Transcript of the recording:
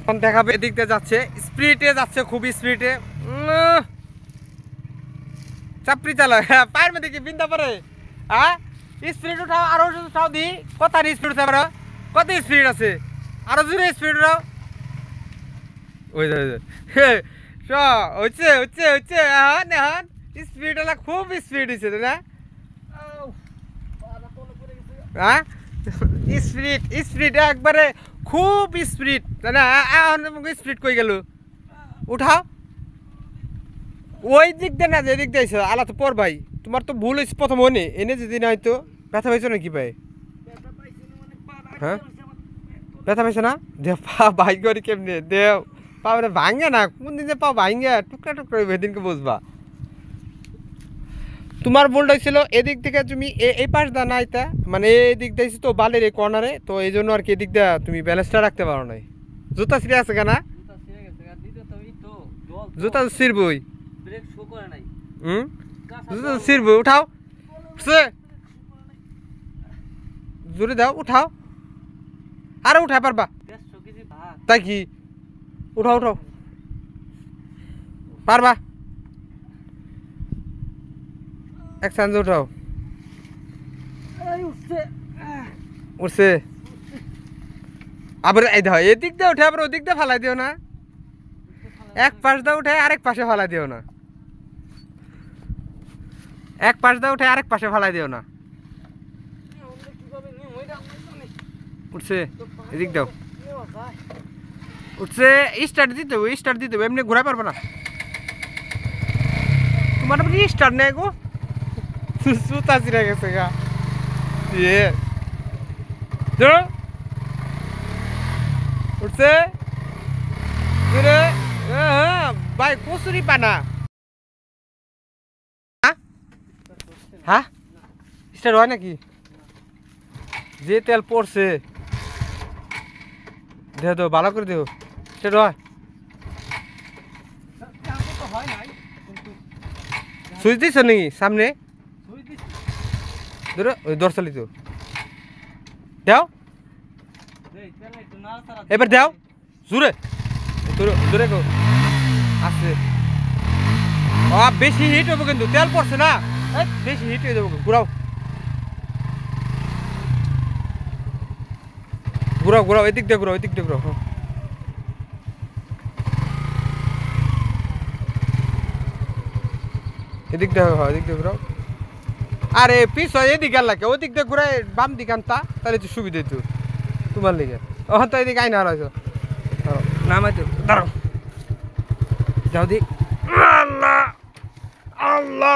এখন দেখাবে এদিক দিয়ে যাচ্ছে স্পিডে যাচ্ছে খুব স্পিডে চাপড়ি চালা পায়ের মধ্যে কি বিন্দা পরে হ্যাঁ স্পিড উঠাও আরো উঠাও দি কত স্পিড উঠে আবার কত স্পিড আছে আরো জোরে স্পিড উঠাও ওই হচ্ছে হচ্ছে হচ্ছে এখন এখন স্পিড হলা খুব স্পিড হচ্ছে না হ্যাঁ স্পিড স্পিড একবারে খুব স্পিড তাই না স্পিড কই গেল উঠাও ওই দিক দিয়ে না যে দিক দিয়েছ আলা তো পর ভাই তোমার তো ভুল হয়েছে প্রথম হয়নি এনে যদি না হয়তো ব্যথা পাইছো নাকি ভাই হ্যাঁ ব্যথা পাইছো না দে পা ভাই করি কেমনি দেও পা ভাঙে না কোন দিন যে পা ভাঙে টুকরা টুকরা সেদিনকে বুঝবা তোমার ভুলটা ছিল এদিক থেকে তুমি এই পাশ দা না এটা মানে এই দিক দিয়েছি তো বালের এই কর্নারে তো এই জন্য আর কি এদিক দা তুমি ব্যালেন্সটা রাখতে পারো নাই জুতা ছিঁড়ে আছে কেনা জুতা তো ছিঁড়বই জুতা তো ছিঁড়বই উঠাও জোরে দাও উঠাও আরো উঠাই পারবা তাই কি উঠাও উঠাও পারবা এক চান্স উঠাও উঠছে আবার এই দাও এদিক দিয়ে উঠে আবার ওদিক দিয়ে ফালাই দিও না এক পাশ দা উঠে আরেক পাশে ফালাই দিও না এক পাশ দা উঠে আরেক পাশে ফালাই দিও না উঠছে এদিক দাও উঠছে স্টার্ট দিতে হবে স্টার্ট দিতে হবে এমনি ঘোরা পারবে না তোমার স্টার্ট নেই গো সুতা চিরা গেছে গা ইয়ে উঠছে ভাই কচুরি পানা হ্যাঁ স্টার্ট হয় নাকি যে তেল পড়ছে দেহ দেও ভালো করে দেও স্টার্ট হয় সুইচ দিছ নাকি সামনে ধরো ওই দর্শালি তো দেও এবার দেও জোরে জোরে গো আছে বেশি হিট হবে কিন্তু তেল পড়ছে না বেশি হিট হয়ে যাবো ঘুরাও ঘুরাও ঘুরাও এদিক দিয়ে ঘুরাও এদিক দিয়ে ঘুরাও এদিক দিয়ে হয় এদিক দিয়ে ঘুরাও আরে পিস হয় এদিক গেল লাগে ওদিক দিয়ে ঘুরাই বাম দিক আনতা তাহলে তো সুবিধা হইতো তোমার লিগে তো এদিকে আইনা হারাইছো নামাইতো দাঁড়াও যাও দি আল্লাহ আল্লাহ